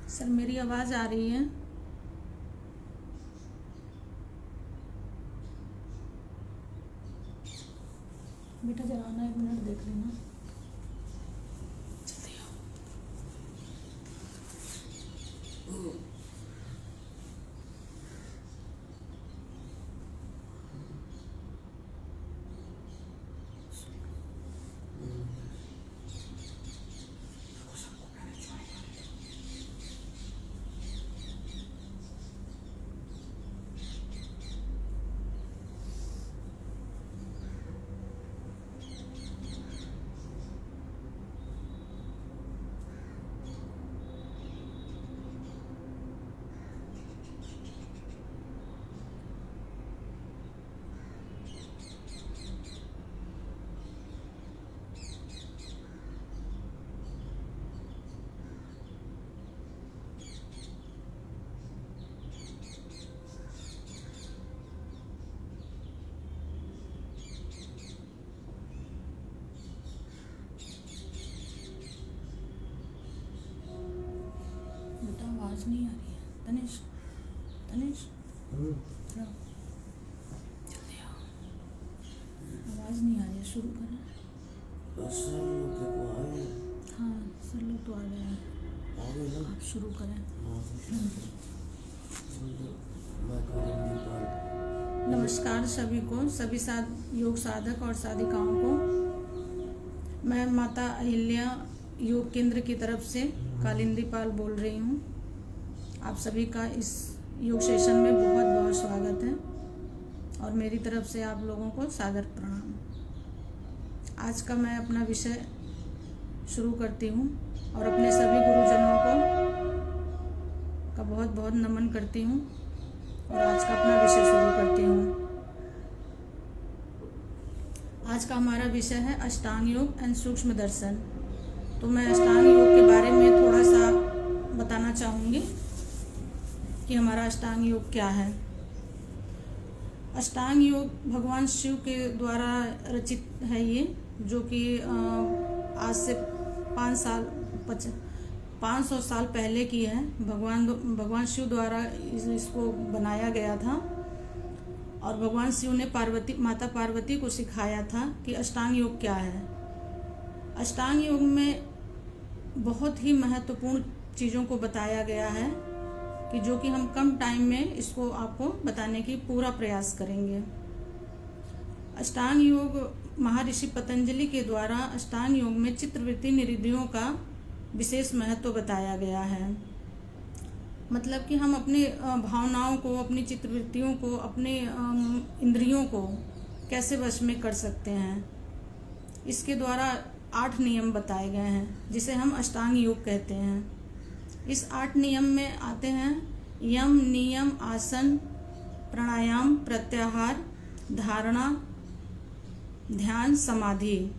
Sir मेरी आवाज़ आ रही है? बेटा जरा आना, 1 मिनट देख लेना। जल्दी आओ। बेटा आवाज़ नहीं आ रही है। तनिष, तनिष जाओ, जल्दी आओ। आवाज़ नहीं आ रही है, शुरू करें। हाँ सर लोग तो आ गए हैं, आप शुरू करें। नमस्कार सभी को, सभी योग साधक और साधिकाओं को। मैं माता अहिल्या योग केंद्र की तरफ से कालिंदी पाल बोल रही हूँ। आप सभी का इस योग सेशन में बहुत बहुत स्वागत है और मेरी तरफ से आप लोगों को सादर प्रणाम। आज का मैं अपना विषय शुरू करती हूँ और अपने सभी गुरुजनों का बहुत बहुत नमन करती हूँ और आज का अपना विषय शुरू करती हूँ। आज का हमारा विषय है अष्टांग योग एंड सूक्ष्म दर्शन। तो मैं अष्टांग योग के बारे में थोड़ा सा बताना चाहूँगी कि हमारा अष्टांग योग क्या है। अष्टांग योग भगवान शिव के द्वारा रचित है ये, जो कि आज से 500 साल पहले की है। भगवान शिव द्वारा इसको बनाया गया था और भगवान शिव ने माता पार्वती को सिखाया था कि अष्टांग योग क्या है। अष्टांग योग में बहुत ही महत्वपूर्ण चीज़ों को बताया गया है कि जो कि हम कम टाइम में इसको आपको बताने की पूरा प्रयास करेंगे। अष्टांग योग महर्षि पतंजलि के द्वारा अष्टांग योग में चित्तवृत्ति निरिधियों का विशेष महत्व बताया गया है। मतलब कि हम अपने भावनाओं को, अपनी चित्तवृत्तियों को, अपने इंद्रियों को कैसे वश में कर सकते हैं, इसके द्वारा 8 नियम बताए गए हैं जिसे हम अष्टांग योग कहते हैं। इस 8 नियम में आते हैं यम, नियम, आसन, प्राणायाम, प्रत्याहार, धारणा, ध्यान, समाधि।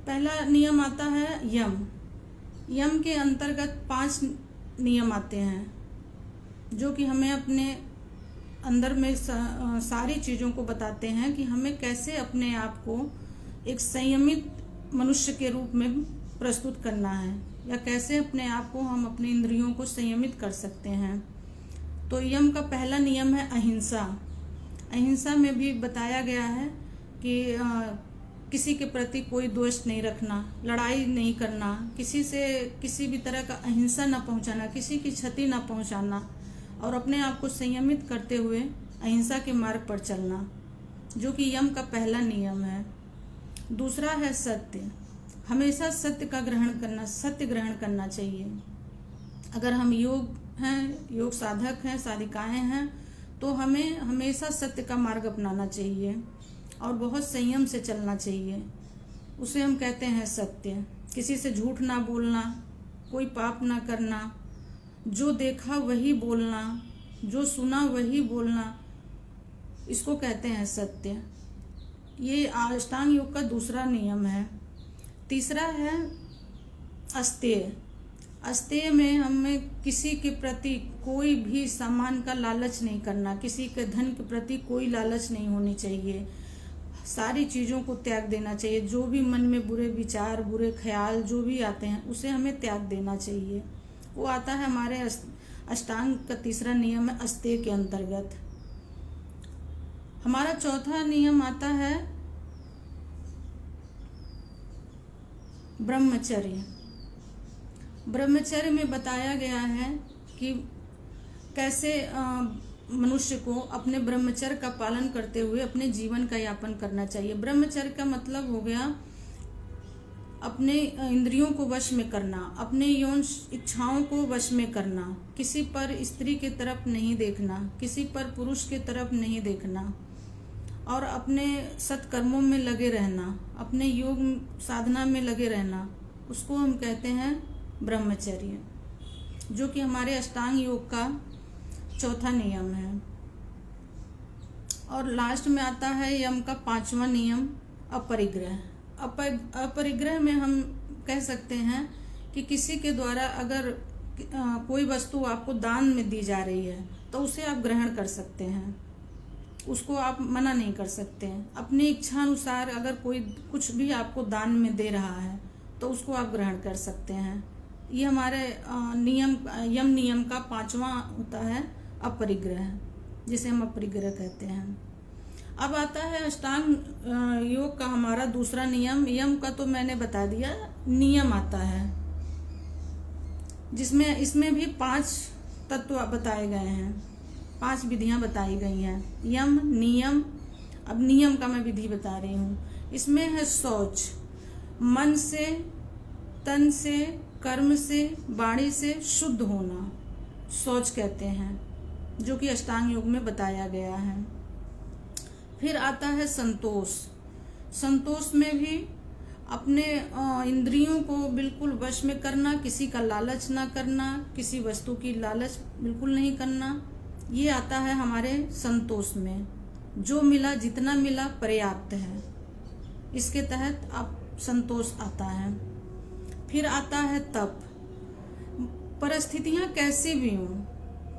पहला नियम आता है यम। यम के अंतर्गत 5 नियम आते हैं जो कि हमें अपने अंदर में सारी चीज़ों को बताते हैं कि हमें कैसे अपने आप को एक संयमित मनुष्य के रूप में प्रस्तुत करना है या कैसे अपने आप को हम अपने इंद्रियों को संयमित कर सकते हैं। तो यम का पहला नियम है अहिंसा। अहिंसा में भी बताया गया है कि किसी के प्रति कोई द्वेष नहीं रखना, लड़ाई नहीं करना, किसी से किसी भी तरह का अहिंसा न पहुंचाना, किसी की क्षति न पहुंचाना और अपने आप को संयमित करते हुए अहिंसा के मार्ग पर चलना, जो कि यम का पहला नियम है। दूसरा है सत्य। हमेशा सत्य का ग्रहण करना, सत्य ग्रहण करना चाहिए। अगर हम योग साधक हैं, साधिकाएं हैं, तो हमें हमेशा सत्य का मार्ग अपनाना चाहिए और बहुत संयम से चलना चाहिए। उसे हम कहते हैं सत्य। किसी से झूठ ना बोलना, कोई पाप ना करना, जो देखा वही बोलना, जो सुना वही बोलना, इसको कहते हैं सत्य। ये अष्टांग योग का दूसरा नियम है। तीसरा है अस्तेय। अस्तेय में हमें किसी के प्रति कोई भी सामान का लालच नहीं करना, किसी के धन के प्रति कोई लालच नहीं होनी चाहिए। सारी चीज़ों को त्याग देना चाहिए। जो भी मन में बुरे विचार, बुरे ख्याल जो भी आते हैं उसे हमें त्याग देना चाहिए। वो आता है हमारे अष्टांग का तीसरा नियम है अस्तेय के अंतर्गत। हमारा चौथा नियम आता है ब्रह्मचर्य। ब्रह्मचर्य में बताया गया है कि कैसे मनुष्य को अपने ब्रह्मचर्य का पालन करते हुए अपने जीवन का यापन करना चाहिए। ब्रह्मचर्य का मतलब हो गया अपने इंद्रियों को वश में करना, अपने यौन इच्छाओं को वश में करना, किसी पर स्त्री की तरफ नहीं देखना, किसी पर पुरुष की तरफ नहीं देखना, और अपने सत्कर्मों में लगे रहना, अपने योग साधना में लगे रहना, उसको हम कहते हैं ब्रह्मचर्य, जो कि हमारे अष्टांग योग का चौथा नियम है। और लास्ट में आता है यम का पांचवा नियम अपरिग्रह। अपरिग्रह में हम कह सकते हैं कि किसी के द्वारा अगर कोई वस्तु आपको दान में दी जा रही है तो उसे आप ग्रहण कर सकते हैं, उसको आप मना नहीं कर सकते हैं। अपनी इच्छा अनुसार अगर कोई कुछ भी आपको दान में दे रहा है तो उसको आप ग्रहण कर सकते हैं। ये हमारे यम नियम का पांचवा होता है अपरिग्रह, जिसे हम अपरिग्रह कहते हैं। अब आता है अष्टांग योग का हमारा दूसरा नियम। यम का तो मैंने बता दिया, नियम आता है जिसमें इसमें भी 5 तत्व बताए गए हैं, 5 विधियां बताई गई हैं। यम, नियम, अब नियम का मैं विधि बता रही हूँ। इसमें है शौच, मन से, तन से, कर्म से, वाणी से शुद्ध होना, शौच कहते हैं, जो कि अष्टांग योग में बताया गया है। फिर आता है संतोष। संतोष में भी अपने इंद्रियों को बिल्कुल वश में करना, किसी का लालच ना करना, किसी वस्तु की लालच बिल्कुल नहीं करना, ये आता है हमारे संतोष में। जो मिला, जितना मिला पर्याप्त है, इसके तहत आप संतोष आता है। फिर आता है तप। परिस्थितियां कैसी भी हों,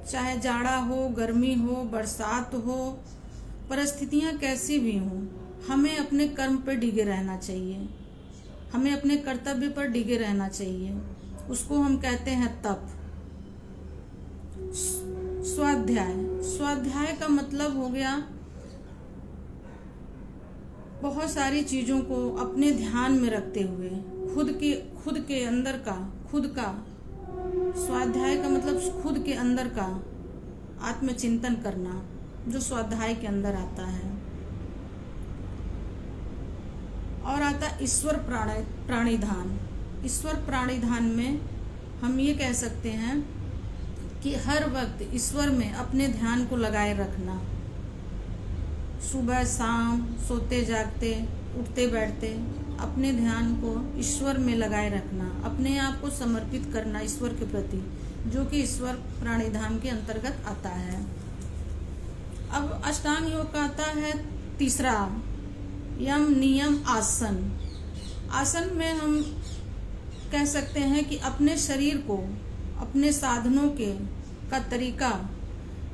चाहे जाड़ा हो, गर्मी हो, बरसात हो, परिस्थितियां कैसी भी हों, हमें अपने कर्म पर डिगे रहना चाहिए, हमें अपने कर्तव्य पर डिगे रहना चाहिए। उसको हम कहते हैं तप। स्वाध्याय। स्वाध्याय का मतलब हो गया बहुत सारी चीजों को अपने ध्यान में रखते हुए खुद के अंदर का, खुद का स्वाध्याय का मतलब खुद के अंदर का आत्मचिंतन करना, जो स्वाध्याय के अंदर आता है। और आता ईश्वर प्राणिधान। ईश्वर प्राणिधान में हम ये कह सकते हैं कि हर वक्त ईश्वर में अपने ध्यान को लगाए रखना, सुबह शाम, सोते जागते, उठते बैठते, अपने ध्यान को ईश्वर में लगाए रखना, अपने आप को समर्पित करना ईश्वर के प्रति, जो कि ईश्वर प्राणिधान के अंतर्गत आता है। अब अष्टांग योग का आता है तीसरा यम, नियम, आसन। आसन में हम कह सकते हैं कि अपने शरीर को, अपने साधनों का तरीका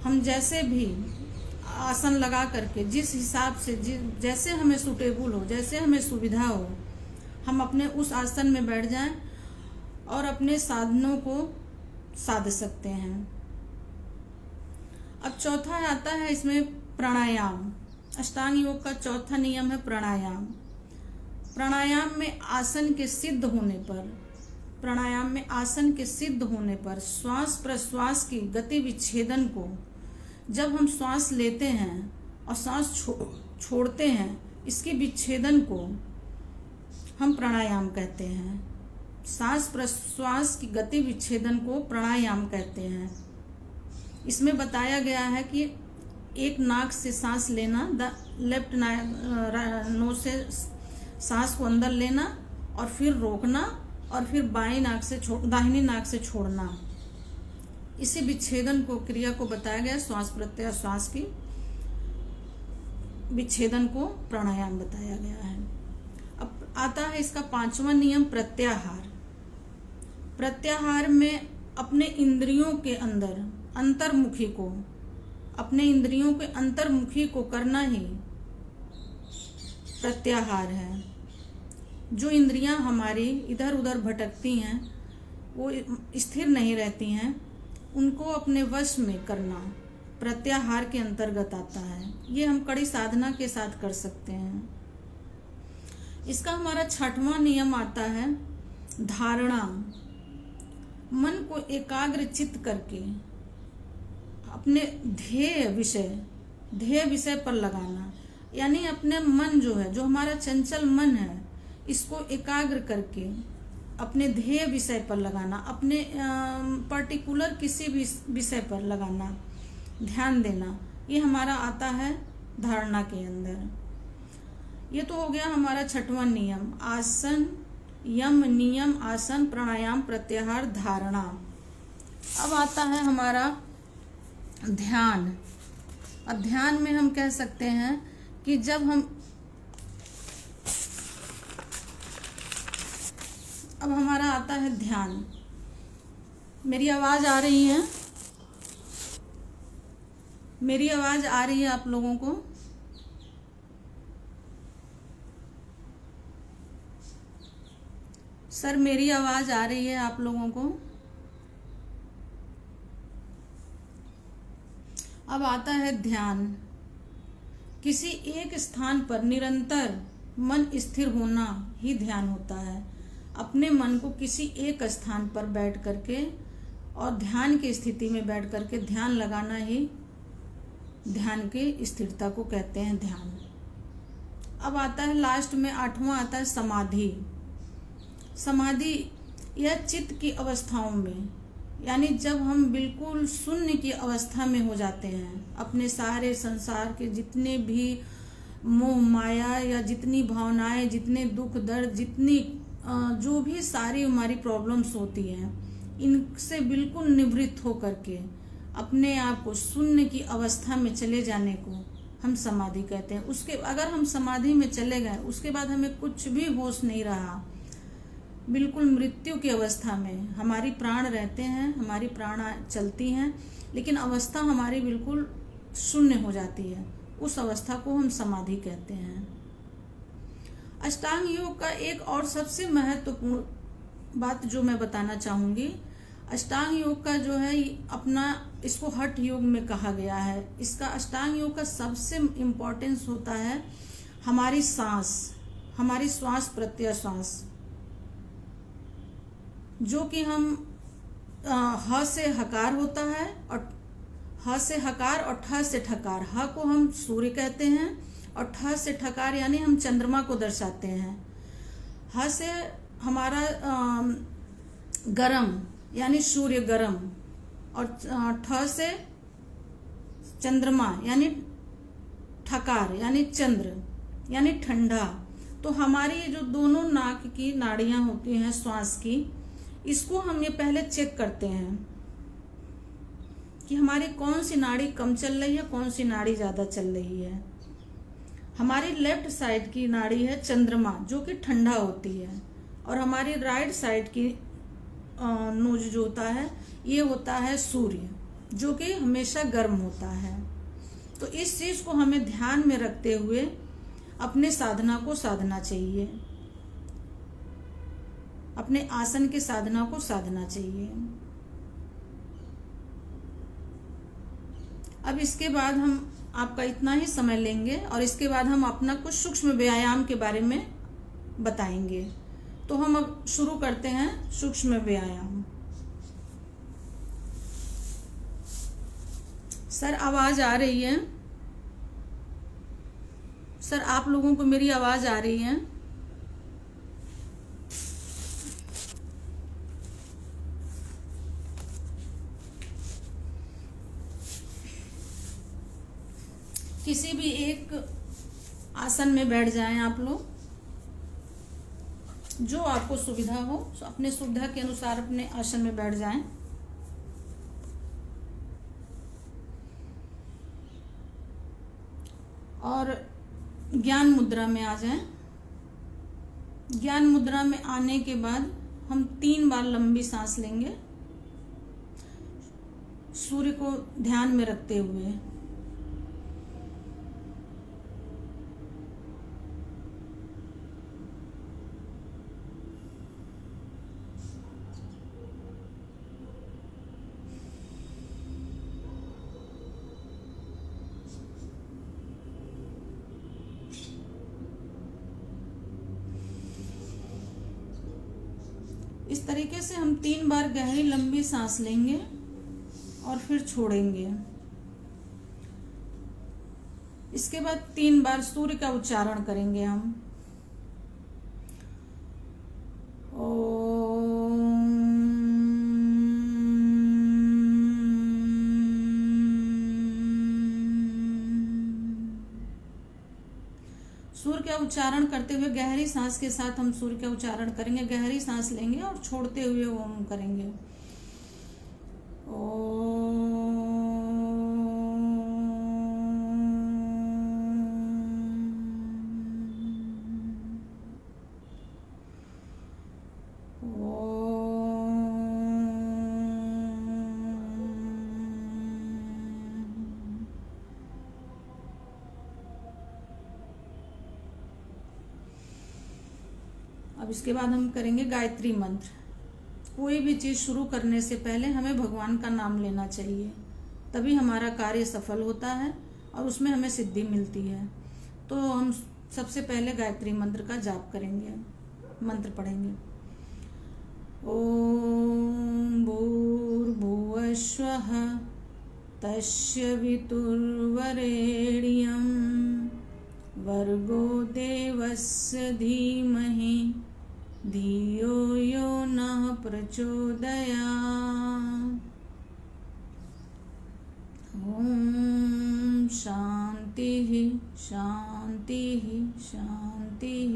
हम जैसे भी आसन लगा करके, जिस हिसाब से जैसे हमें सूटेबल हो, जैसे हमें सुविधा हो, हम अपने उस आसन में बैठ जाएं और अपने साधनों को साध सकते हैं। अब चौथा आता है इसमें प्राणायाम। अष्टांग योग का चौथा नियम है प्राणायाम। प्राणायाम में आसन के सिद्ध होने पर श्वास प्रश्वास की गति विच्छेदन को, जब हम श्वास लेते हैं और श्वास छोड़ते हैं, इसके विच्छेदन को हम प्राणायाम कहते हैं। सांस प्रश्वास की गति विच्छेदन को प्राणायाम कहते हैं। इसमें बताया गया है कि एक नाक से सांस लेना, लेफ्ट नोज से सांस को अंदर लेना और फिर रोकना और फिर दाहिनी नाक से छोड़ना। इसी विच्छेदन को, क्रिया को बताया गया, श्वास प्रत्याश्वास की विच्छेदन को प्राणायाम बताया गया है। अब आता है इसका 5वां नियम प्रत्याहार। प्रत्याहार में अपने इंद्रियों के अंतर्मुखी को करना ही प्रत्याहार है। जो इंद्रियां हमारी इधर उधर भटकती हैं, वो स्थिर नहीं रहती हैं, उनको अपने वश में करना प्रत्याहार के अंतर्गत आता है। ये हम कड़ी साधना के साथ कर सकते हैं। इसका हमारा 6वां नियम आता है धारणा। मन को एकाग्र चित्त करके अपने ध्येय विषय पर लगाना, यानी अपने मन जो है, जो हमारा चंचल मन है, इसको एकाग्र करके अपने ध्येय विषय पर लगाना, अपने पर्टिकुलर किसी भी विषय पर लगाना, ध्यान देना। ये हमारा आता है धारणा के अंदर। ये तो हो गया हमारा 6वां नियम, आसन, यम, नियम, आसन, प्राणायाम, प्रत्याहार, धारणा। अब आता है हमारा ध्यान। अब ध्यान में हम कह सकते हैं कि जब हम अब हमारा आता है ध्यान। मेरी आवाज़ आ रही है? मेरी आवाज़ आ रही है आप लोगों को? सर, मेरी आवाज़ आ रही है आप लोगों को? अब आता है ध्यान। किसी एक स्थान पर निरंतर मन स्थिर होना ही ध्यान होता है। अपने मन को किसी एक स्थान पर बैठ करके और ध्यान की स्थिति में बैठ करके ध्यान लगाना ही ध्यान की स्थिरता को कहते हैं ध्यान। अब आता है लास्ट में 8वां आता है समाधि। समाधि यह चित्त की अवस्थाओं में, यानी जब हम बिल्कुल शून्य की अवस्था में हो जाते हैं, अपने सारे संसार के जितने भी मोह माया या जितनी भावनाएं, जितने दुख दर्द, जितनी जो भी सारी हमारी प्रॉब्लम्स होती हैं, इनसे बिल्कुल निवृत्त हो करके अपने आप को शून्य की अवस्था में चले जाने को हम समाधि कहते हैं। उसके अगर हम समाधि में चले गए, उसके बाद हमें कुछ भी होश नहीं रहा, बिल्कुल मृत्यु की अवस्था में हमारी प्राण रहते हैं, हमारी प्राण चलती हैं, लेकिन अवस्था हमारी बिल्कुल शून्य हो जाती है, उस अवस्था को हम समाधि कहते हैं। अष्टांग योग का एक और सबसे महत्वपूर्ण बात जो मैं बताना चाहूँगी, अष्टांग योग का जो है अपना, इसको हठ योग में कहा गया है। इसका अष्टांग योग का सबसे इम्पोर्टेंस होता है हमारी सांस, हमारी श्वास प्रत्याश्वास, जो कि हम ह से हकार होता है और ह से हकार और ठ से ठकार। ह को हम सूर्य कहते हैं और ठ से ठकार यानी हम चंद्रमा को दर्शाते हैं। ह से हमारा गरम यानी सूर्य गरम, और ठ से चंद्रमा यानी ठकार यानी चंद्र यानी ठंडा। तो हमारी जो दोनों नाक की नाड़ियां होती हैं श्वास की, इसको हम ये पहले चेक करते हैं कि हमारी कौन सी नाड़ी कम चल रही है, कौन सी नाड़ी ज़्यादा चल रही है। हमारी लेफ्ट साइड की नाड़ी है चंद्रमा, जो कि ठंडा होती है, और हमारी राइट साइड की नोज जो होता है, ये होता है सूर्य, जो कि हमेशा गर्म होता है। तो इस चीज़ को हमें ध्यान में रखते हुए अपने साधना को साधना चाहिए, अपने आसन की साधना को साधना चाहिए। अब इसके बाद हम आपका इतना ही समय लेंगे और इसके बाद हम अपना कुछ सूक्ष्म व्यायाम के बारे में बताएंगे। तो हम अब शुरू करते हैं सूक्ष्म व्यायाम। सर, आवाज आ रही है? सर, आप लोगों को मेरी आवाज आ रही है? किसी भी एक आसन में बैठ जाएं आप लोग, जो आपको सुविधा हो, अपने सुविधा के अनुसार अपने आसन में बैठ जाएं। और ज्ञान मुद्रा में आ जाएं। ज्ञान मुद्रा में आने के बाद हम 3 बार लंबी सांस लेंगे, सूर्य को ध्यान में रखते हुए। इस तरीके से हम 3 बार गहरी लंबी सांस लेंगे और फिर छोड़ेंगे। इसके बाद 3 बार सूर्य का उच्चारण करेंगे हम। सूर्य का उच्चारण करते हुए गहरी सांस के साथ हम सूर्य का उच्चारण करेंगे। गहरी सांस लेंगे और छोड़ते हुए ओम करेंगे। अब इसके बाद हम करेंगे गायत्री मंत्र। कोई भी चीज़ शुरू करने से पहले हमें भगवान का नाम लेना चाहिए, तभी हमारा कार्य सफल होता है और उसमें हमें सिद्धि मिलती है। तो हम सबसे पहले गायत्री मंत्र का जाप करेंगे, मंत्र पढ़ेंगे। ओम भूर्भुवस्वः तस्य वितुर्वरेण्यं भर्गो देवस्य धीमहि धियो यो नः प्रचोदयात्। ओम शांतिः शांतिः शांतिः।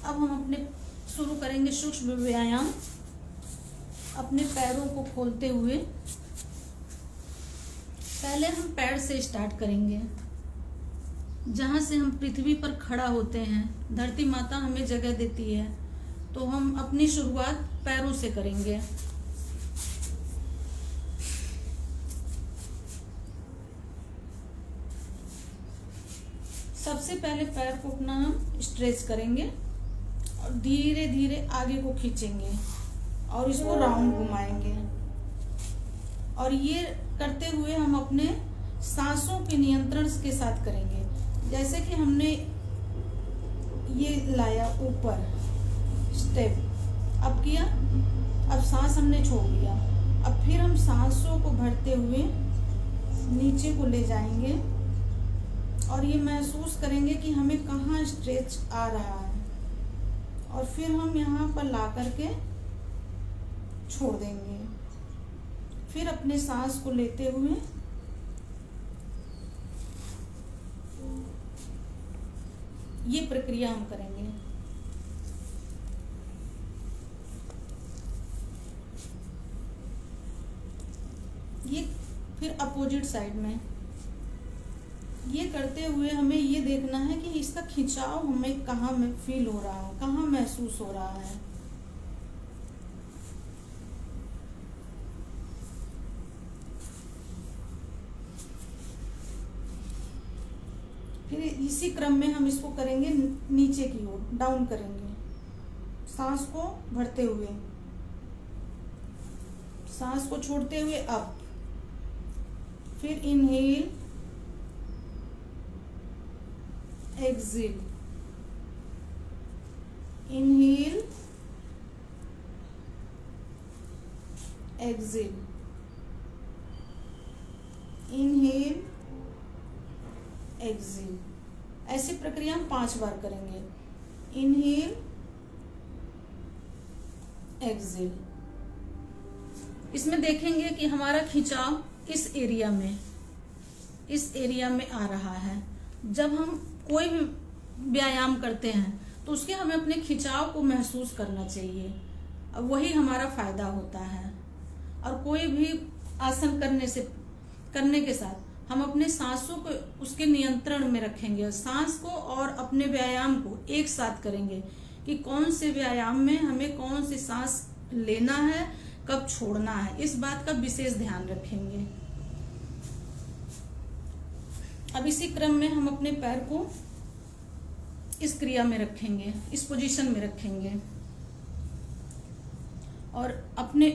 अब हम अपने शुरू करेंगे सूक्ष्म व्यायाम। अपने पैरों को खोलते हुए पहले हम पैर से स्टार्ट करेंगे, जहाँ से हम पृथ्वी पर खड़ा होते हैं। धरती माता हमें जगह देती है, तो हम अपनी शुरुआत पैरों से करेंगे। सबसे पहले पैर को अपना हम स्ट्रेच करेंगे और धीरे धीरे आगे को खींचेंगे और इसको राउंड घुमाएंगे। और ये करते हुए हम अपने सांसों के नियंत्रण के साथ करेंगे। जैसे कि हमने ये लाया ऊपर स्टेप, अब किया, अब सांस हमने छोड़ दिया। अब फिर हम सांसों को भरते हुए नीचे को ले जाएंगे और ये महसूस करेंगे कि हमें कहाँ स्ट्रेच आ रहा है, और फिर हम यहाँ पर ला करके छोड़ देंगे। फिर अपने सांस को लेते हुए ये प्रक्रिया हम करेंगे। ये फिर अपोजिट साइड में ये करते हुए हमें ये देखना है कि इसका खिंचाव हमें कहाँ में फील हो रहा है, कहाँ महसूस हो रहा है। फिर इसी क्रम में हम इसको करेंगे नीचे की ओर, डाउन करेंगे, सांस को भरते हुए, सांस को छोड़ते हुए अप, फिर inhale exhale, inhale exhale, inhale exhale. ऐसी प्रक्रिया हम 5 बार करेंगे। Inhale exhale. इसमें देखेंगे कि हमारा खिंचाव इस एरिया में आ रहा है। जब हम कोई भी व्यायाम करते हैं तो उसके हमें अपने खिंचाव को महसूस करना चाहिए, अब वही हमारा फायदा होता है। और कोई भी आसन करने के साथ हम अपने सांसों को उसके नियंत्रण में रखेंगे। सांस को और अपने व्यायाम को एक साथ करेंगे कि कौन से व्यायाम में हमें कौन सी सांस लेना है, कब छोड़ना है, इस बात का विशेष ध्यान रखेंगे। अब इसी क्रम में हम अपने पैर को इस क्रिया में रखेंगे, इस पोजीशन में रखेंगे और अपने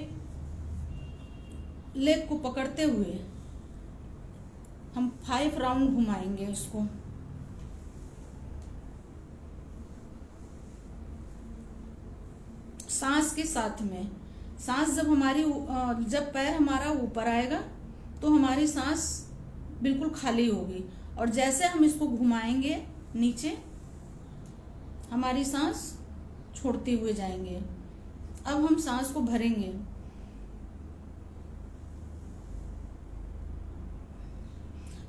लेग को पकड़ते हुए हम 5 राउंड घुमाएंगे उसको। सांस के साथ में। सांस जब हमारी जब पैर हमारा ऊपर आएगा तो हमारी सांस बिल्कुल खाली होगी, और जैसे हम इसको घुमाएंगे नीचे, हमारी सांस छोड़ते हुए जाएंगे। अब हम सांस को भरेंगे।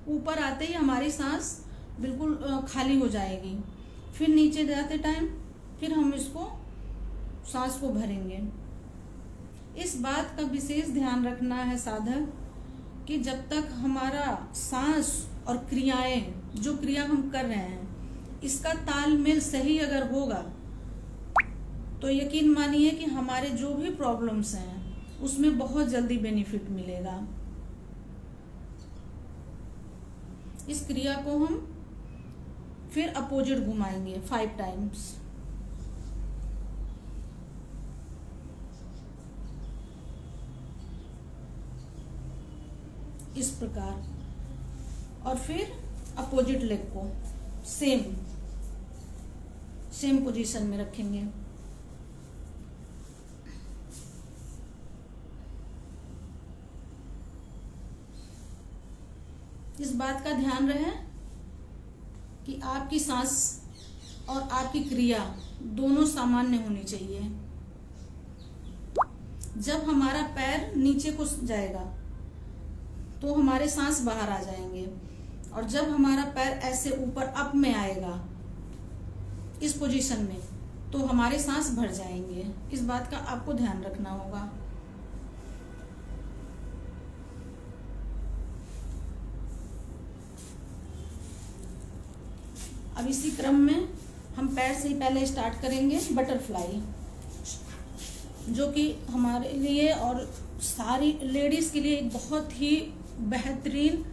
ऊपर आते ही हमारी सांस बिल्कुल खाली हो जाएगी। फिर नीचे जाते टाइम फिर हम इसको सांस को भरेंगे। इस बात का विशेष ध्यान रखना है साधक कि जब तक हमारा सांस और क्रियाएं, जो क्रिया हम कर रहे हैं, इसका तालमेल सही अगर होगा तो यकीन मानिए कि हमारे जो भी प्रॉब्लम्स हैं उसमें बहुत जल्दी बेनिफिट मिलेगा। इस क्रिया को हम फिर अपोजिट घुमाएंगे 5 टाइम्स। इस प्रकार, और फिर अपोजिट लेग को सेम पोजीशन में रखेंगे। इस बात का ध्यान रहे कि आपकी सांस और आपकी क्रिया दोनों सामान्य होनी चाहिए। जब हमारा पैर नीचे को जाएगा तो हमारे सांस बाहर आ जाएंगे, और जब हमारा पैर ऐसे ऊपर अप में आएगा इस पोजीशन में, तो हमारे सांस भर जाएंगे। इस बात का आपको ध्यान रखना होगा। अब इसी क्रम में हम पैर से ही पहले स्टार्ट करेंगे बटरफ्लाई, जो कि हमारे लिए और सारी लेडीज के लिए एक बहुत ही बेहतरीन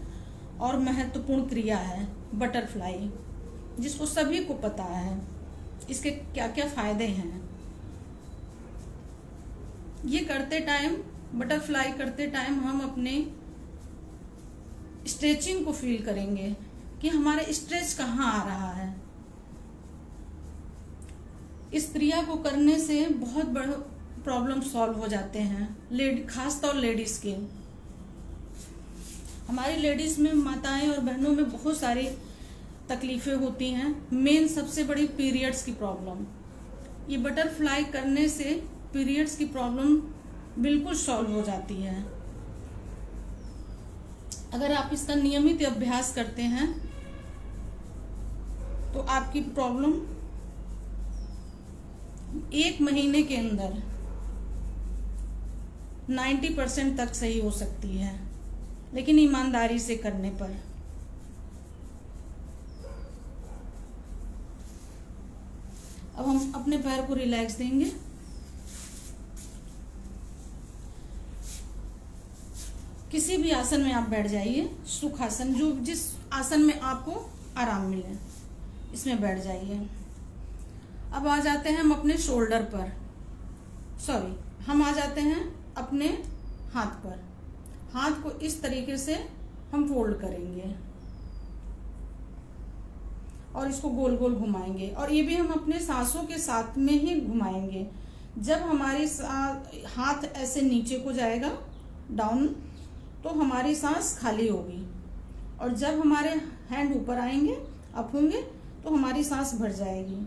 और महत्वपूर्ण क्रिया है बटरफ्लाई, जिसको सभी को पता है इसके क्या क्या फायदे हैं। ये करते टाइम, बटरफ्लाई करते टाइम हम अपने स्ट्रेचिंग को फील करेंगे कि हमारे स्ट्रेच कहाँ आ रहा है। इस क्रिया को करने से बहुत बड़े प्रॉब्लम सॉल्व हो जाते हैं, खासतौर लेडीज के। हमारी लेडीज में, माताएं और बहनों में बहुत सारी तकलीफें होती हैं। मेन सबसे बड़ी पीरियड्स की प्रॉब्लम। ये बटरफ्लाई करने से पीरियड्स की प्रॉब्लम बिल्कुल सॉल्व हो जाती है। अगर आप इसका नियमित अभ्यास करते हैं तो आपकी प्रॉब्लम 1 महीने के अंदर 90% तक सही हो सकती है, लेकिन ईमानदारी से करने पर। अब हम अपने पैर को रिलैक्स देंगे। किसी भी आसन में आप बैठ जाइए, सुखासन, जो जिस आसन में आपको आराम मिले इसमें बैठ जाइए। अब आ जाते हैं हम अपने शोल्डर पर, हम आ जाते हैं अपने हाथ पर। हाथ को इस तरीके से हम फोल्ड करेंगे और इसको गोल गोल घुमाएंगे, और ये भी हम अपने सांसों के साथ में ही घुमाएंगे। जब हमारी हाथ ऐसे नीचे को जाएगा डाउन, तो हमारी सांस खाली होगी, और जब हमारे हैंड ऊपर आएंगे, अप होंगे, तो हमारी सांस भर जाएगी।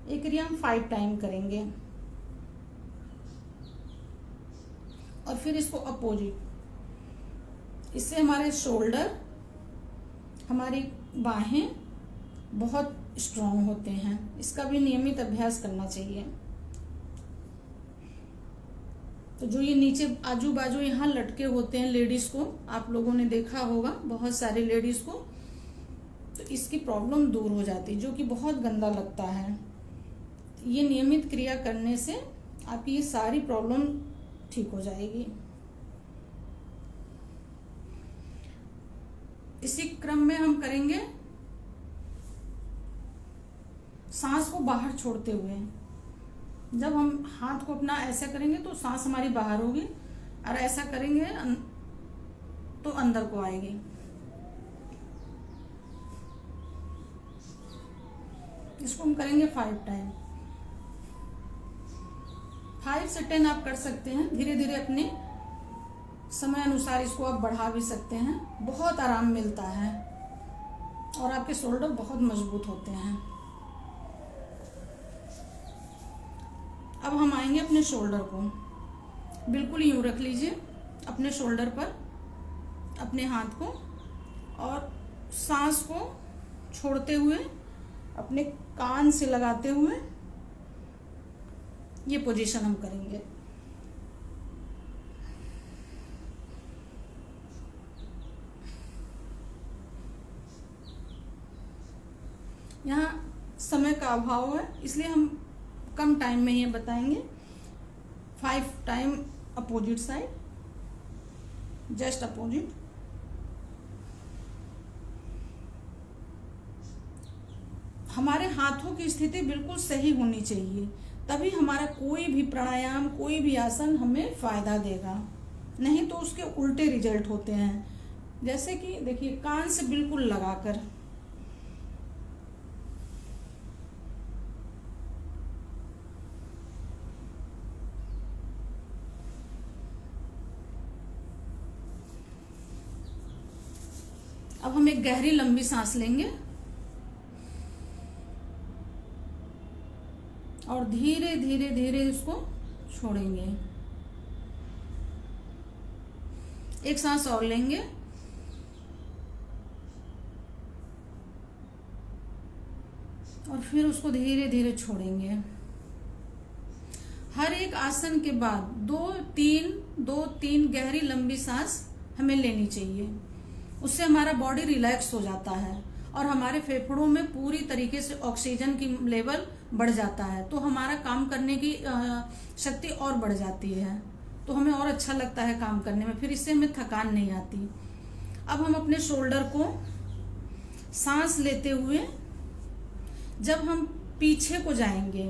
ये क्रिया हम 5 टाइम करेंगे, और फिर इसको अपोजिट। इससे हमारे शोल्डर, हमारी बाहें बहुत स्ट्रांग होते हैं। इसका भी नियमित अभ्यास करना चाहिए। तो जो ये नीचे आजू बाजू यहाँ लटके होते हैं लेडीज को, आप लोगों ने देखा होगा बहुत सारे लेडीज को, तो इसकी प्रॉब्लम दूर हो जाती, जो कि बहुत गंदा लगता है। ये नियमित क्रिया करने से आपकी ये सारी प्रॉब्लम ठीक हो जाएगी। इसी क्रम में हम करेंगे सांस को बाहर छोड़ते हुए। जब हम हाथ को अपना ऐसा करेंगे तो सांस हमारी बाहर होगी, और ऐसा करेंगे तो अंदर को आएगी। इसको हम करेंगे 5 टाइम। 5 से 10 आप कर सकते हैं। धीरे धीरे अपने समय अनुसार इसको आप बढ़ा भी सकते हैं। बहुत आराम मिलता है और आपके शोल्डर बहुत मजबूत होते हैं। अब हम आएंगे अपने शोल्डर को, बिल्कुल यूं रख लीजिए अपने शोल्डर पर अपने हाथ को, और सांस को छोड़ते हुए अपने कान से लगाते हुए ये पोजीशन हम करेंगे। यहाँ समय का अभाव है इसलिए हम कम टाइम में ये बताएंगे। 5 time opposite side, just opposite. हमारे हाथों की स्थिति बिल्कुल सही होनी चाहिए, तभी हमारा कोई भी प्राणायाम, कोई भी आसन हमें फायदा देगा, नहीं तो उसके उल्टे रिजल्ट होते हैं। जैसे कि देखिए, कान से बिल्कुल लगाकर, अब हम एक गहरी लंबी सांस लेंगे और धीरे धीरे धीरे इसको छोड़ेंगे। एक सांस और लेंगे और फिर उसको धीरे धीरे छोड़ेंगे। हर एक आसन के बाद 2-3 गहरी लंबी सांस हमें लेनी चाहिए। उससे हमारा बॉडी रिलैक्स हो जाता है और हमारे फेफड़ों में पूरी तरीके से ऑक्सीजन की लेवल बढ़ जाता है, तो हमारा काम करने की शक्ति और बढ़ जाती है, तो हमें और अच्छा लगता है काम करने में, फिर इससे हमें थकान नहीं आती। अब हम अपने शोल्डर को सांस लेते हुए जब हम पीछे को जाएंगे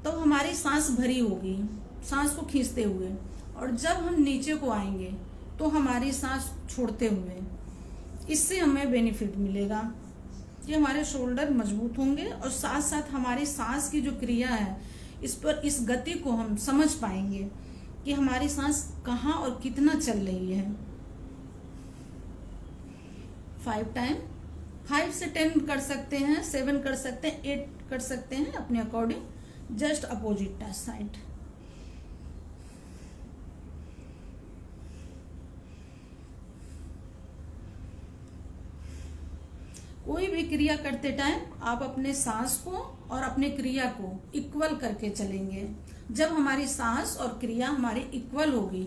तो हमारी सांस भरी होगी, सांस को खींचते हुए, और जब हम नीचे को आएंगे तो हमारी सांस छोड़ते हुए। इससे हमें बेनिफिट मिलेगा कि हमारे शोल्डर मजबूत होंगे और साथ साथ हमारी सांस की जो क्रिया है इस पर, इस गति को हम समझ पाएंगे कि हमारी सांस कहाँ और कितना चल रही है। 5 टाइम, 5 से 10 कर सकते हैं, 7 कर सकते हैं, 8 कर सकते हैं अपने अकॉर्डिंग। Just opposite side. कोई भी क्रिया करते टाइम आप अपने सांस को और अपने क्रिया को इक्वल करके चलेंगे। जब हमारी सांस और क्रिया हमारी इक्वल होगी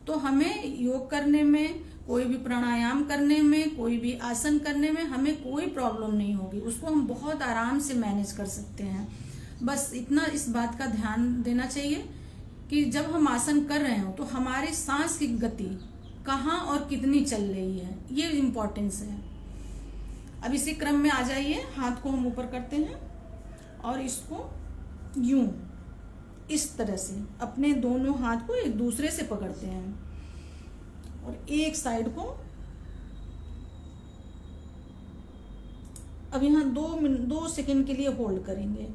तो हमें योग करने में, कोई भी प्राणायाम करने में, कोई भी आसन करने में हमें कोई प्रॉब्लम नहीं होगी। उसको हम बहुत आराम से मैनेज कर सकते हैं। बस इतना इस बात का ध्यान देना चाहिए कि जब हम आसन कर रहे हो तो हमारी सांस की गति कहाँ और कितनी चल रही है, ये इम्पोर्टेंस है। अब इसी क्रम में आ जाइए, हाथ को हम ऊपर करते हैं और इसको यूं इस तरह से अपने दोनों हाथ को एक दूसरे से पकड़ते हैं और एक साइड को अब यहाँ 2 सेकंड के लिए होल्ड करेंगे।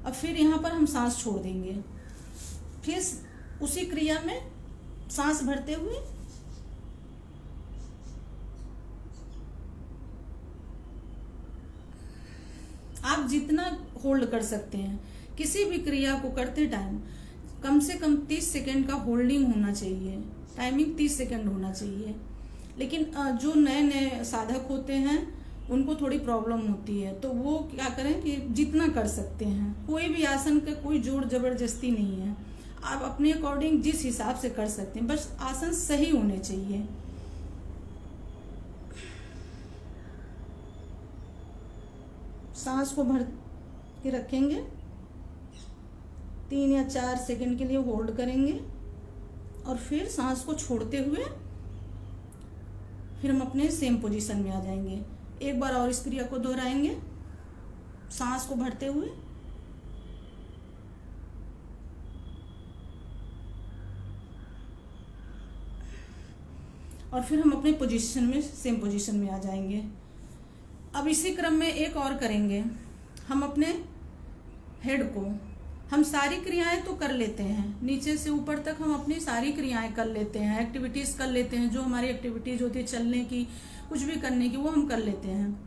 अब फिर यहाँ पर हम सांस छोड़ देंगे। फिर उसी क्रिया में सांस भरते हुए आप जितना होल्ड कर सकते हैं। किसी भी क्रिया को करते टाइम कम से कम 30 सेकेंड का होल्डिंग होना चाहिए, टाइमिंग 30 सेकेंड होना चाहिए। लेकिन जो नए नए साधक होते हैं उनको थोड़ी प्रॉब्लम होती है, तो वो क्या करें कि जितना कर सकते हैं। कोई भी आसन का कोई जोर जबरदस्ती नहीं है, आप अपने अकॉर्डिंग जिस हिसाब से कर सकते हैं, बस आसन सही होने चाहिए। सांस को भर के रखेंगे, 3 या 4 सेकंड के लिए होल्ड करेंगे और फिर सांस को छोड़ते हुए फिर हम अपने सेम पोजीशन में आ जाएंगे। एक बार और इस क्रिया को दोहराएंगे, सांस को भरते हुए और फिर हम अपने पोजीशन में, सेम पोजीशन में आ जाएंगे। अब इसी क्रम में एक और करेंगे। हम अपने हेड को, हम सारी क्रियाएं तो कर लेते हैं, नीचे से ऊपर तक हम अपनी सारी क्रियाएं कर लेते हैं, एक्टिविटीज कर लेते हैं, जो हमारी एक्टिविटीज होती है चलने की, कुछ भी करने की, वो हम कर लेते हैं,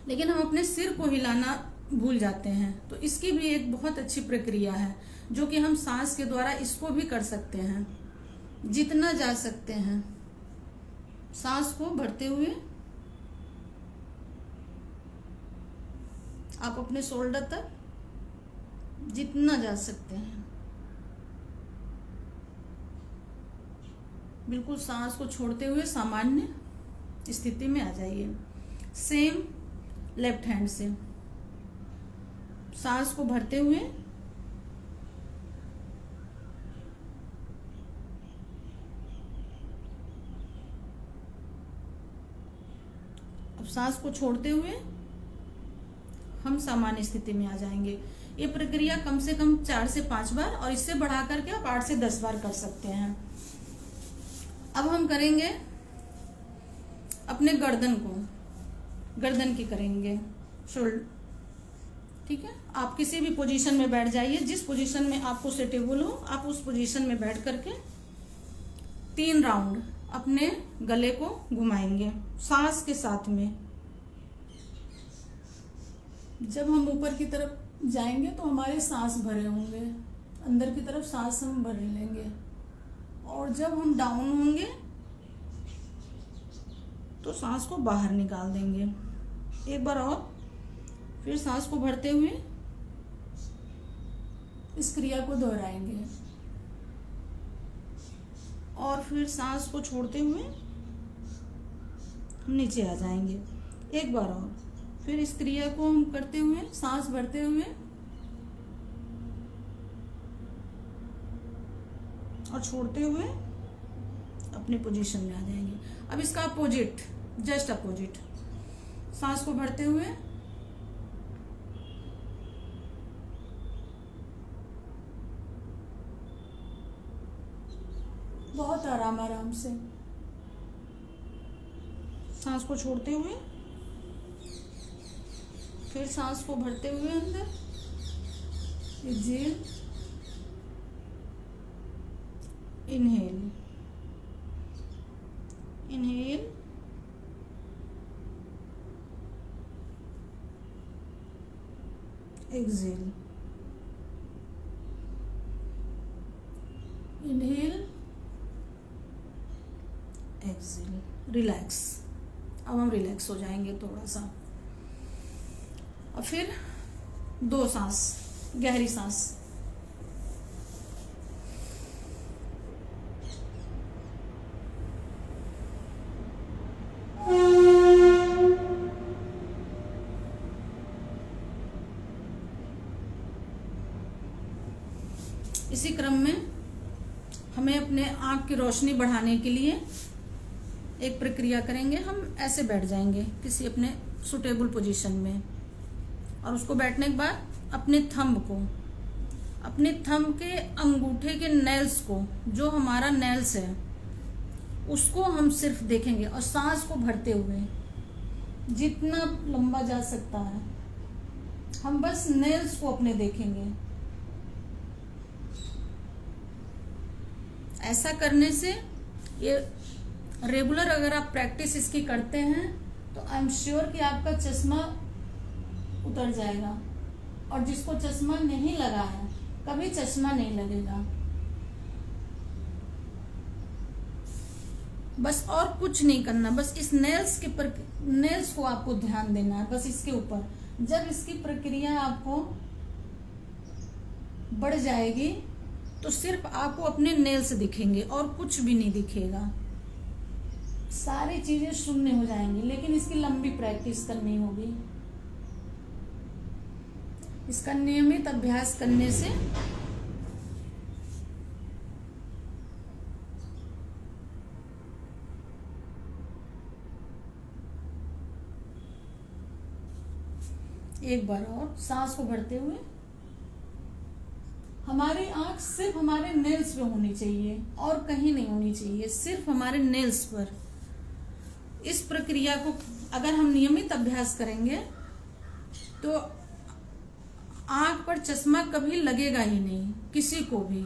लेकिन हम अपने सिर को हिलाना भूल जाते हैं। तो इसकी भी एक बहुत अच्छी प्रक्रिया है जो कि हम सांस के द्वारा इसको भी कर सकते हैं, जितना जा सकते हैं। सांस को भरते हुए आप अपने शोल्डर तक जितना जा सकते हैं, बिल्कुल सांस को छोड़ते हुए सामान्य स्थिति में आ जाइए। सेम लेफ्ट हैंड से सांस को भरते हुए अब सांस को छोड़ते हुए हम सामान्य स्थिति में आ जाएंगे। ये प्रक्रिया कम से कम 4 से 5 बार और इससे बढ़ा करके आप 8 से 10 बार कर सकते हैं। अब हम करेंगे अपने गर्दन की करेंगे शोल्डर। ठीक है, आप किसी भी पोजीशन में बैठ जाइए, जिस पोजीशन में आपको सूटेबल हो आप उस पोजीशन में बैठ करके 3 राउंड अपने गले को घुमाएंगे सांस के साथ में। जब हम ऊपर की तरफ जाएंगे तो हमारे सांस भरे होंगे, अंदर की तरफ सांस हम भर लेंगे, और जब हम डाउन होंगे तो सांस को बाहर निकाल देंगे। एक बार और फिर सांस को भरते हुए इस क्रिया को दोहराएंगे और फिर सांस को छोड़ते हुए हम नीचे आ जाएंगे। एक बार और फिर इस क्रिया को हम करते हुए सांस भरते हुए और छोड़ते हुए अपने पोजीशन में आ जाएंगे। अब इसका अपोजिट, जस्ट अपोजिट, सांस को भरते हुए बहुत आराम से सांस को छोड़ते हुए फिर सांस को भरते हुए अंदर, exhale, inhale, inhale, exhale, inhale, exhale, relax. अब हम रिलैक्स हो जाएंगे थोड़ा सा। और फिर 2 सांस, गहरी सांस। इसी क्रम में हमें अपने आँख की रोशनी बढ़ाने के लिए एक प्रक्रिया करेंगे। हम ऐसे बैठ जाएंगे किसी अपने सुटेबल पोजीशन में, और उसको बैठने के बाद अपने थंब के अंगूठे के नेल्स को, जो हमारा नेल्स है उसको हम सिर्फ देखेंगे और सांस को भरते हुए जितना लंबा जा सकता है हम बस नेल्स को अपने देखेंगे। ऐसा करने से ये रेगुलर अगर आप प्रैक्टिस इसकी करते हैं तो आई एम श्योर कि आपका चश्मा उतर जाएगा, और जिसको चश्मा नहीं लगा है कभी चश्मा नहीं लगेगा। बस और कुछ नहीं करना, बस इस नेल्स को आपको ध्यान देना है, बस इसके ऊपर। जब इसकी प्रक्रिया आपको बढ़ जाएगी तो सिर्फ आपको अपने नेल्स दिखेंगे और कुछ भी नहीं दिखेगा, सारी चीजें शून्य हो जाएंगी। लेकिन इसकी लंबी प्रैक्टिस करनी होगी। इसका नियमित अभ्यास करने से एक बार और सांस को भरते हुए हमारी आंख सिर्फ हमारे नेल्स पे होनी चाहिए और कहीं नहीं होनी चाहिए, सिर्फ हमारे नेल्स पर। इस प्रक्रिया को अगर हम नियमित अभ्यास करेंगे तो आँख पर चश्मा कभी लगेगा ही नहीं किसी को भी।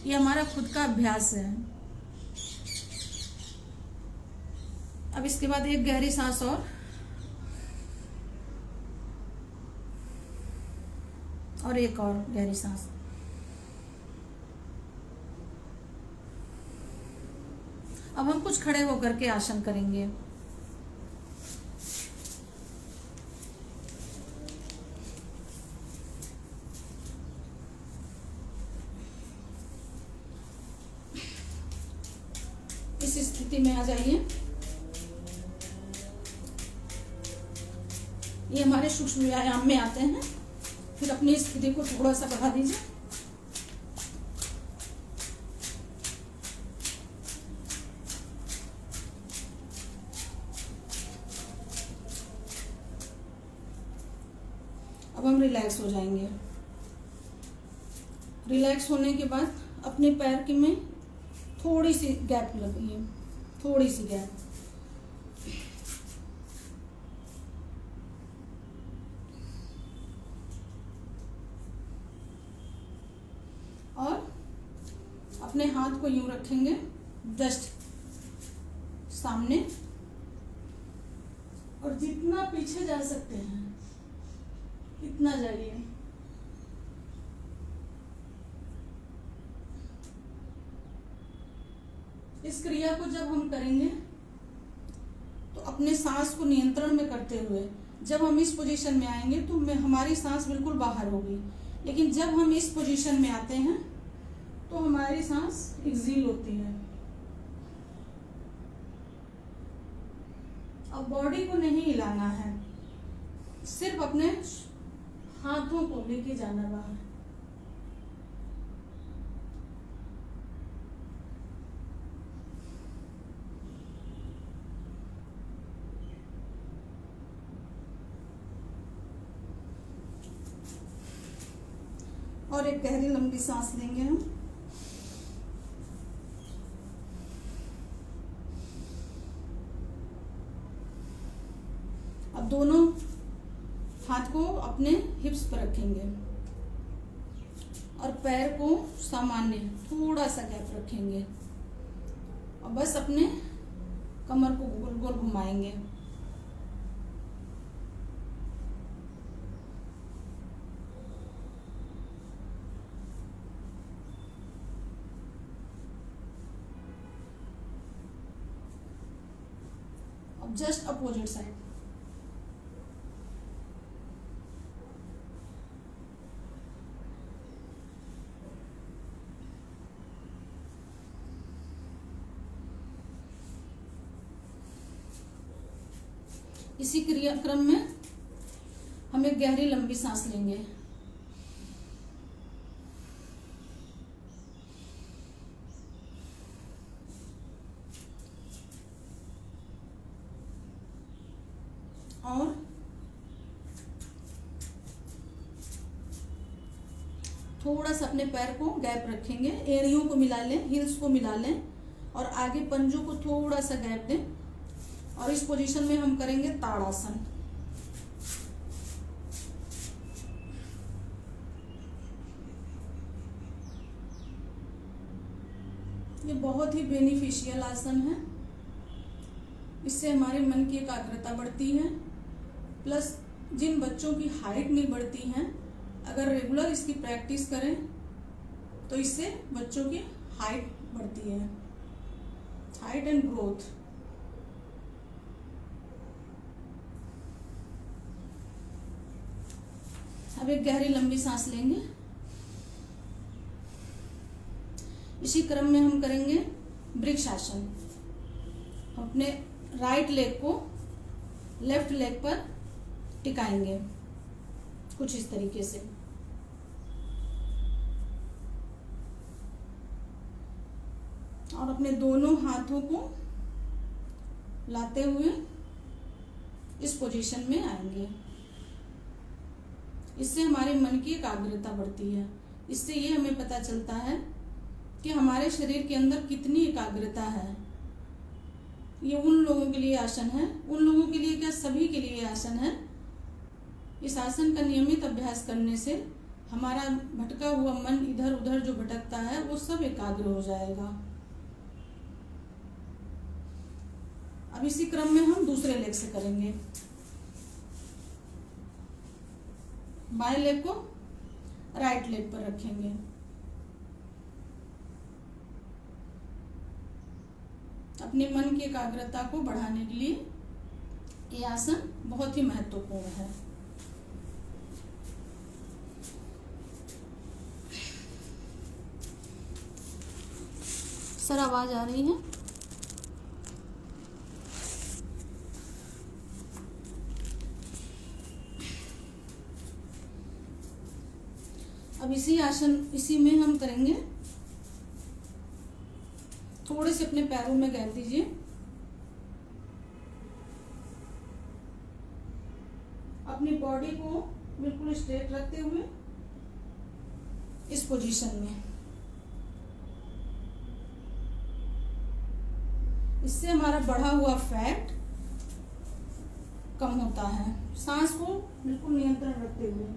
ये हमारा खुद का अभ्यास है। अब इसके बाद एक गहरी सांस और एक और गहरी सांस। अब हम कुछ खड़े होकर के आसन करेंगे। इस स्थिति में आ जाइए। ये हमारे सूक्ष्म व्यायाम में आते हैं। फिर अपनी स्थिति को थोड़ा सा बढ़ा दीजिए। अब हम रिलैक्स हो जाएंगे। रिलैक्स होने के बाद अपने पैर की में थोड़ी सी गैप लगाइए, थोड़ी सी गैप। और अपने हाथ को यूं रखेंगे जस्ट सामने, और जितना पीछे जा सकते हैं इतना जाइए। इस क्रिया को जब हम करेंगे तो अपने सांस को नियंत्रण में करते हुए जब हम इस पोजीशन में आएंगे तो हमारी सांस बिल्कुल बाहर होगी। लेकिन जब हम इस पोजीशन में आते हैं तो हमारी सांस एक्सहील होती है। अब बॉडी को नहीं हिलाना है, सिर्फ अपने हाथों को लेके जाना बाहर। और एक गहरी लंबी सांस लेंगे हम। अब दोनों हाथ को अपने हिप्स पर रखेंगे और पैर को सामान्य थोड़ा सा गैप रखेंगे और बस अपने कमर को गोल गोल घुमाएंगे। अब जस्ट अपोजिट साइड। इसी क्रियाक्रम में हम एक गहरी लंबी सांस लेंगे। और थोड़ा सा अपने पैर को गैप रखेंगे, एड़ियों को मिला लें, हील्स को मिला लें और आगे पंजों को थोड़ा सा गैप दें। और इस पोजीशन में हम करेंगे ताड़ासन। ये बहुत ही बेनिफिशियल आसन है। इससे हमारे मन की एकाग्रता बढ़ती है। प्लस जिन बच्चों की हाइट नहीं बढ़ती है, अगर रेगुलर इसकी प्रैक्टिस करें तो इससे बच्चों की हाइट बढ़ती है, हाइट एंड ग्रोथ। अब एक गहरी लंबी सांस लेंगे। इसी क्रम में हम करेंगे वृक्षासन। अपने राइट लेग को लेफ्ट लेग पर टिकाएंगे कुछ इस तरीके से। और अपने दोनों हाथों को लाते हुए इस पोजीशन में आएंगे। इससे हमारे मन की एकाग्रता बढ़ती है। इससे ये हमें पता चलता है कि हमारे शरीर के अंदर कितनी एकाग्रता है। ये उन लोगों के लिए आसन है, उन लोगों के लिए क्या, सभी के लिए आसन है इस आसन का नियमित अभ्यास करने से हमारा भटका हुआ मन, इधर उधर जो भटकता है, वो सब एकाग्र हो जाएगा। अब इसी क्रम में हम दूसरे लेग से करेंगे। बाएं लेग को राइट लेग पर रखेंगे। अपने मन की एकाग्रता को बढ़ाने के लिए ये आसन बहुत ही महत्वपूर्ण है। सर, आवाज आ रही है? अब इसी में हम करेंगे, थोड़े से अपने पैरों में गैर दीजिए। अपनी बॉडी को बिल्कुल स्ट्रेट रखते हुए इस पोजीशन में, इससे हमारा बढ़ा हुआ फैट कम होता है। सांस को बिल्कुल नियंत्रण रखते हुए।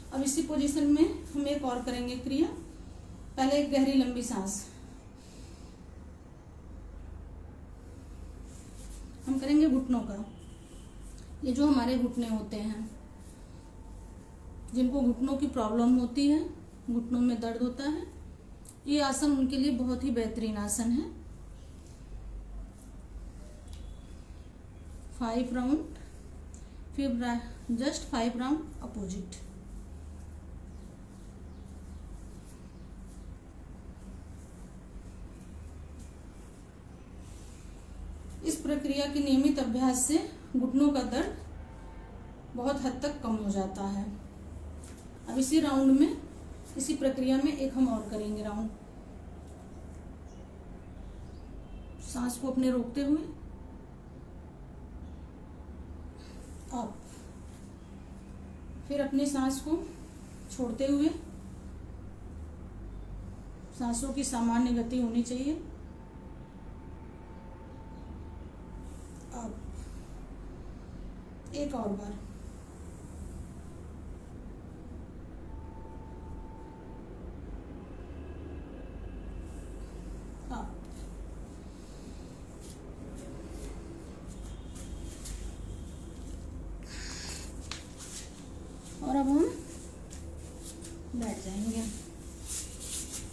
अब इसी पोजीशन में हम एक और करेंगे क्रिया। पहले एक गहरी लंबी सांस हम करेंगे घुटनों का। ये जो हमारे घुटने होते हैं, जिनको घुटनों की प्रॉब्लम होती है, घुटनों में दर्द होता है, ये आसन उनके लिए बहुत ही बेहतरीन आसन है। 5 राउंड, फिर जस्ट 5 राउंड अपोजिट। इस प्रक्रिया के नियमित अभ्यास से घुटनों का दर्द बहुत हद तक कम हो जाता है। अब इसी राउंड में, इसी प्रक्रिया में एक हम और करेंगे राउंड। सांस को अपने रोकते हुए अप, फिर अपनी सांस को छोड़ते हुए, सांसों की सामान्य गति होनी चाहिए। अब एक और बार। अब और अब हम बैठ जाएंगे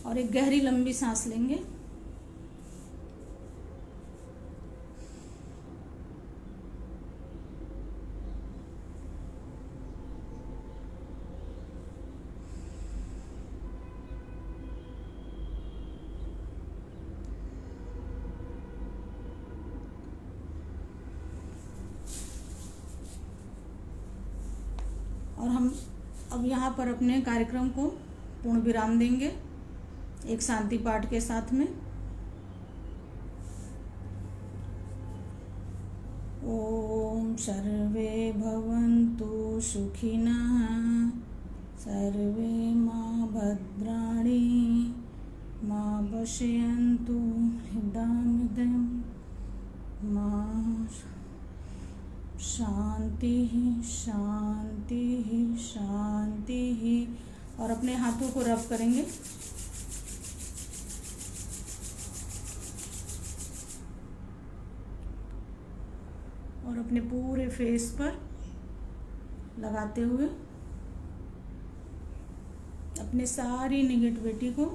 और एक गहरी लंबी सांस लेंगे। और हम अब यहाँ पर अपने कार्यक्रम को पूर्ण विराम देंगे एक शांति पाठ के साथ में। ओम सर्वे भवन्तु सुखिनः, सर्वे मा भद्राणि मा पश्यन्तु हृदयं मा शांति शांति शांति। और अपने हाथों को रब करेंगे। और अपने पूरे फेस पर लगाते हुए अपने सारी नेगेटिविटी को